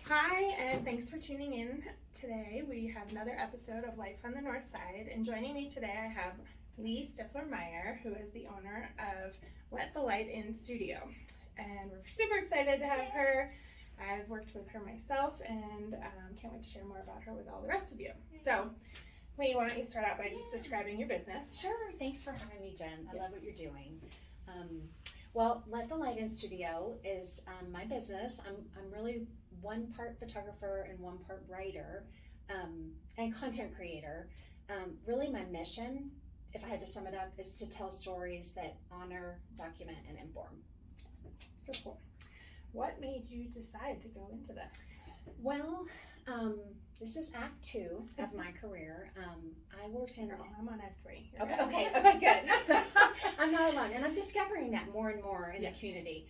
Hi, and thanks for tuning in today. We have another episode of Life on the North Side, and joining me today I have Lee Stifler-Meyer, who is the owner of Let the Light In Studio. And we're super excited to have her. I've worked with her myself and can't wait to share more about her with all the rest of you. So, Lee, why don't you start out by just describing your business? Sure. Thanks for having me, Jen. I love what you're doing. Well, Let the Light In Studio is my business. I'm really one part photographer and one part writer and content creator. Really, my mission, if I had to sum it up, is to tell stories that honor, document, and inform. So cool. What made you decide to go into this? Well, this is Act 2 of my career. I worked in. Girl, I'm on Act 3. Okay, good. I'm not alone, and I'm discovering that more and more in the community.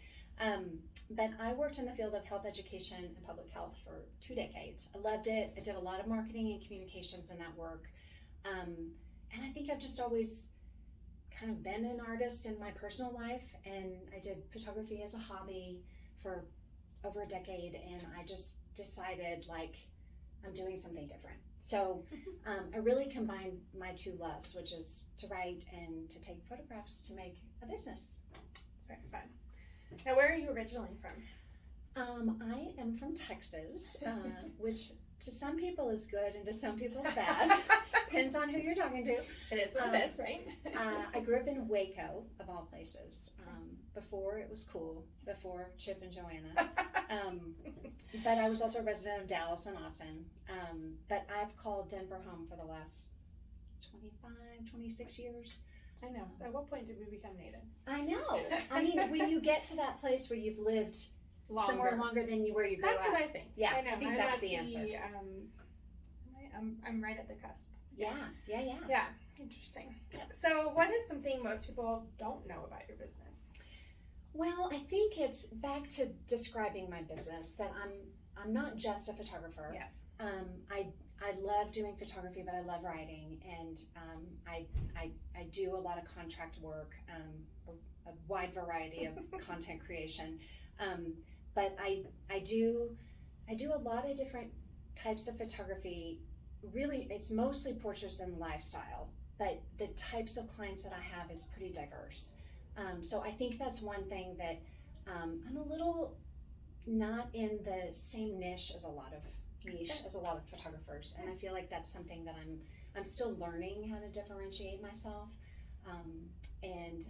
But I worked in the field of health education and public health for 2 decades. I loved it. I did a lot of marketing and communications in that work. And I think I've just always kind of been an artist in my personal life, and I did photography as a hobby for over a decade, and I just decided I'm doing something different. So I really combined my two loves, which is to write and to take photographs to make a business. It's very fun. Now, where are you originally from? I am from Texas, which to some people is good and to some people is bad. Depends on who you're talking to. It is what it is, right? I grew up in Waco, of all places, before it was cool, before Chip and Joanna. But I was also a resident of Dallas and Austin. But I've called Denver home for the last 26 years. I know. At what point did we become natives? I know. I mean, when you get to that place where you've lived somewhere longer than where you grew up. That's what I think. Yeah, I know. I think I'm that's the answer. I'm right at the cusp. Yeah. Yeah, interesting. So what is something most people don't know about your business? Well, I think it's back to describing my business, that I'm not just a photographer. Yeah. I love doing photography, but I love writing, and I do a lot of contract work, a wide variety of content creation. But I do a lot of different types of photography. Really, it's mostly portraits and lifestyle, but the types of clients that I have is pretty diverse. So I think that's one thing that I'm a little not in the same niche as a lot of photographers, and I feel like that's something that I'm still learning how to differentiate myself, and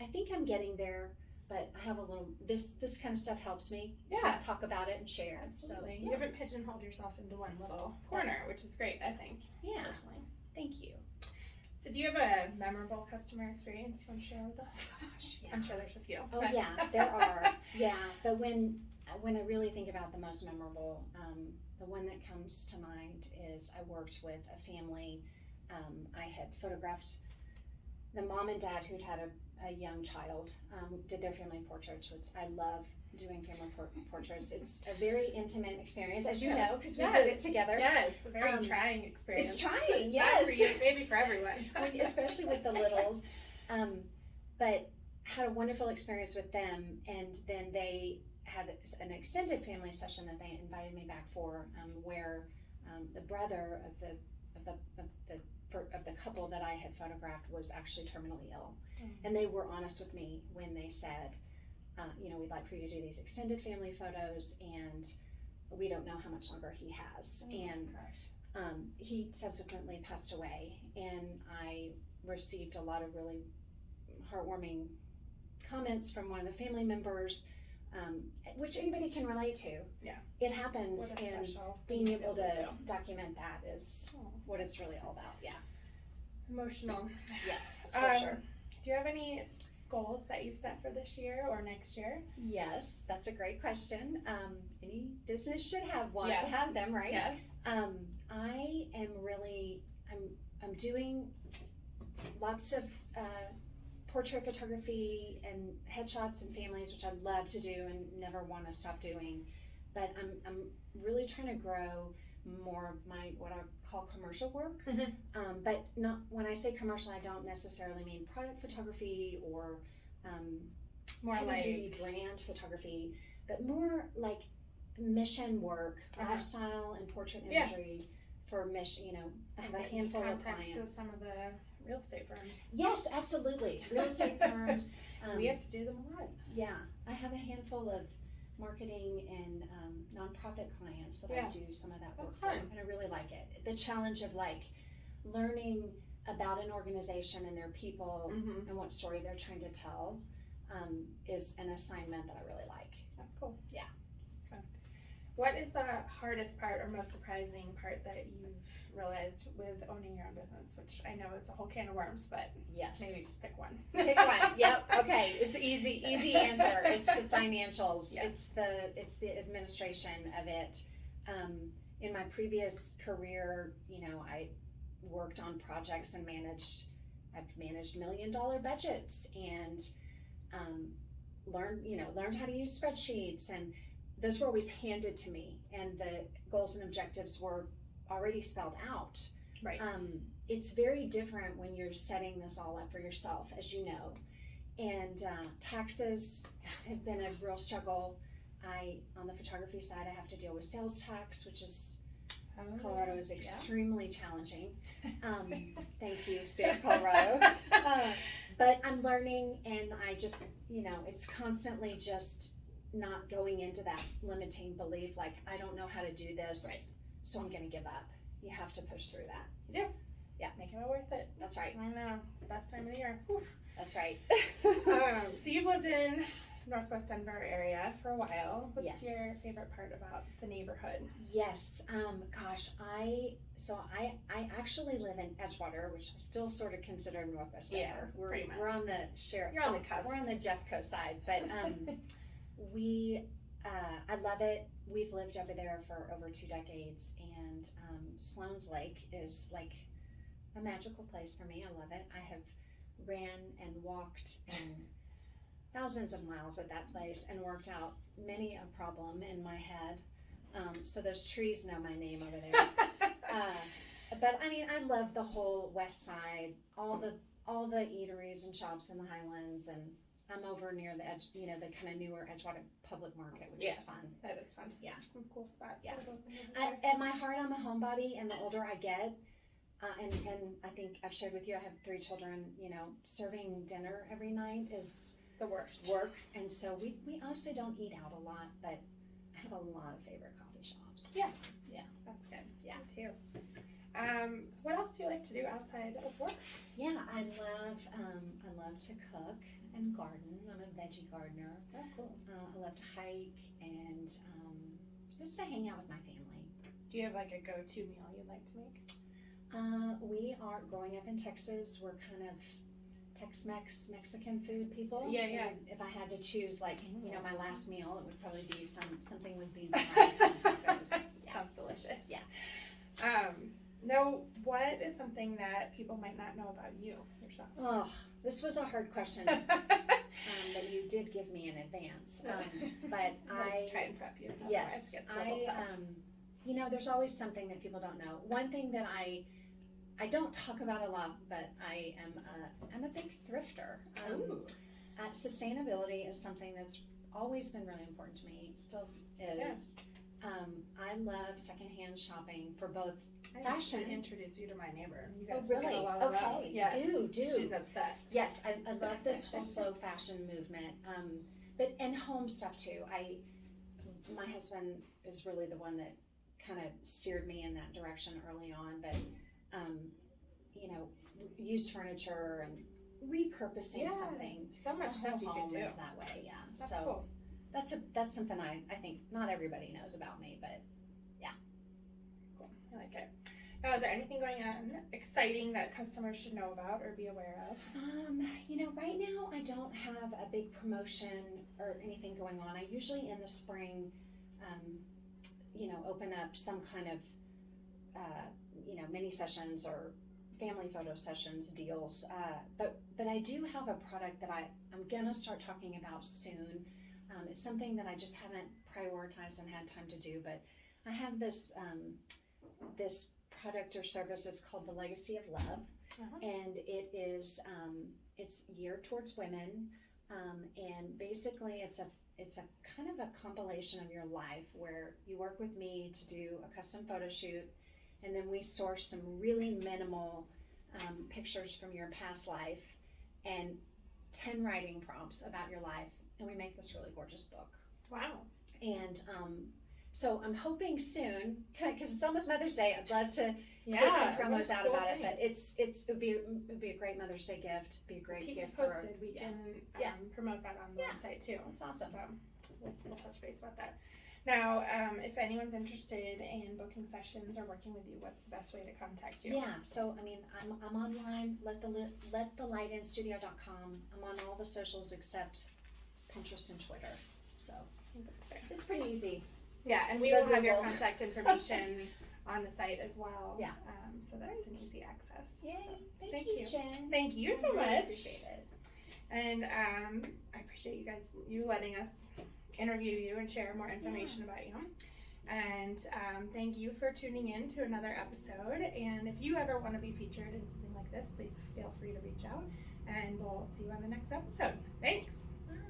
I think I'm getting there. But I have a little, this kind of stuff helps me to talk about it and share. Absolutely. So, You haven't pigeonholed yourself into one little corner, which is great, I think. Yeah. Personally. Thank you. So do you have a memorable customer experience you want to share with us? Gosh, yeah. I'm sure there's a few. Oh, yeah, there are. Yeah, but when I really think about the most memorable, the one that comes to mind is I worked with a family. I had photographed the mom and dad who'd had a young child, did their family portraits, which I love doing family portraits. It's a very intimate experience, as you know, because we did it together. Yeah, it's a very trying experience. It's trying, yes. Not for you, maybe for everyone. Especially with the littles. But had a wonderful experience with them, and then they had an extended family session that they invited me back for, where the brother of the couple that I had photographed was actually terminally ill. And they were honest with me when they said, we'd like for you to do these extended family photos, and we don't know how much longer he has. He subsequently passed away, and I received a lot of really heartwarming comments from one of the family members, which anybody can relate to. Yeah. It happens, and being able to document that is what it's really all about. Yeah. Emotional. Yes, for sure. Do you have any goals that you've set for this year or next year? Yes, that's a great question. Any business should have one. Yes. Have them, right? Yes. I am really, I'm doing lots of portrait photography and headshots and families, which I love to do and never want to stop doing. But I'm really trying to grow more of my what I call commercial work. But not, when I say commercial, I don't necessarily mean product photography or more heavy like duty brand photography, but more like mission work, Uh-huh. lifestyle and portrait Yeah. imagery for mission. You know, I have a Get into handful of contact with clients. some of the real estate firms. Yes, absolutely. Real estate firms. We have to do them a lot. Yeah, I have a handful of marketing and nonprofit clients that I Yeah. do some of that work That's for, fun. and I really like it. The challenge of like learning about an organization and their people Mm-hmm. and what story they're trying to tell is an assignment that I really like. That's cool. Yeah. That's fun. What is the hardest part or most surprising part that you've realized with owning your own business? Which I know is a whole can of worms, but Yes. maybe just pick one. Pick one. Yep. Okay. It's easy answer. It's the financials. Yeah. It's the administration of it. In my previous career, you know, I worked on projects and I've managed $1 million budgets and learned how to use spreadsheets, and those were always handed to me, and the goals and objectives were already spelled out. Right. It's very different when you're setting this all up for yourself, as you know. And taxes have been a real struggle. On the photography side, I have to deal with sales tax, which is Colorado is extremely challenging. Thank you, state of Colorado. But I'm learning, and I just, you know, it's constantly just not going into that limiting belief, like, I don't know how to do this, Right. so I'm going to give up. You have to push through that. You do. Yeah. Making it worth it. That's right. I know. It's the best time of the year. Whew. That's right. So you've lived in Northwest Denver area for a while. What's Yes. your favorite part about the neighborhood? Yes. Gosh, I actually live in Edgewater, which I still sort of consider Northwest Denver. Yeah, pretty much. We're on the You're on the cusp. We're on the Jeffco side, but I love it. We've lived over there for over 2 decades, and Sloan's Lake is like a magical place for me. I love it. I have ran and walked and thousands of miles at that place and worked out many a problem in my head. So those trees know my name over there. But I mean, I love the whole west side, all the eateries and shops in the Highlands, and I'm over near the edge, you know, the kind of newer Edgewater Public Market, which is fun. That is fun. Yeah. There's some cool spots. Yeah. that open over there. At my heart, I'm a homebody, and the older I get, and I think I've shared with you, I have 3 children. You know, serving dinner every night is The worst. work, and so we honestly don't eat out a lot, but I have a lot of favorite coffee shops. Yeah. Yeah. That's good. Yeah. Me too. So what else do you like to do outside of work? Yeah, I love to cook and garden. I'm a veggie gardener. Oh, cool. I love to hike and just to hang out with my family. Do you have like a go-to meal you'd like to make? We are growing up in Texas. We're kind of Tex-Mex Mexican food people. Yeah, yeah. And if I had to choose, like, you know, my last meal, it would probably be something with beans and rice and tacos. Yeah. Sounds delicious. Yeah. Now, what is something that people might not know about you yourself? Oh, this was a hard question that you did give me in advance. But I'll try and prep you. Yes, Otherwise it gets a little tough. you know, there's always something that people don't know. One thing that I don't talk about a lot, but I'm a big thrifter. Ooh. Sustainability is something that's always been really important to me. Still is. I love secondhand shopping for both I fashion. should introduce you to my neighbor. You Oh, guys would get really? along well. Okay. Yes. Do. She's obsessed. Yes, I love this whole slow fashion movement. And home stuff too. My husband is really the one that kind of steered me in that direction early on. But you know, used furniture and repurposing something. So much The stuff whole you home can do. is that way. Yeah. That's So cool. that's something I think not everybody knows about me, but Cool. I like it. Now, is there anything going on exciting that customers should know about or be aware of? you know, right now I don't have a big promotion or anything going on. I usually in the spring, you know, open up some kind of, you know, mini sessions or family photo sessions deals. But I do have a product that I'm gonna start talking about soon. It's something that I just haven't prioritized and had time to do, but I have this this product or service. It's called the Legacy of Love, and it is it's geared towards women, and basically it's it's a kind of a compilation of your life where you work with me to do a custom photo shoot, and then we source some really minimal pictures from your past life and 10 writing prompts about your life, and we make this really gorgeous book. Wow. And so I'm hoping soon, because it's almost Mother's Day, I'd love to Yeah, get some promos out cool about thing. it, but it would be a great Mother's Day gift. Be a great Keep gift it posted. We yeah. can Yeah. promote that on the Yeah. website too. That's awesome. So we'll touch base about that. Now, if anyone's interested in booking sessions or working with you, what's the best way to contact you? Yeah, so I mean, I'm online. LetTheLightInStudio.com. I'm on all the socials except Pinterest and Twitter. So That's fair. it's pretty easy. Yeah, and we Go will have your Google. contact information on the site as well. Yeah. So that's an easy access. Yay! So, Thank you, Jen. Thank you so I really much. appreciate it. And I appreciate you letting us interview you and share more information about you. And thank you for tuning in to another episode. And if you ever want to be featured in something like this, please feel free to reach out. And we'll see you on the next episode. Thanks.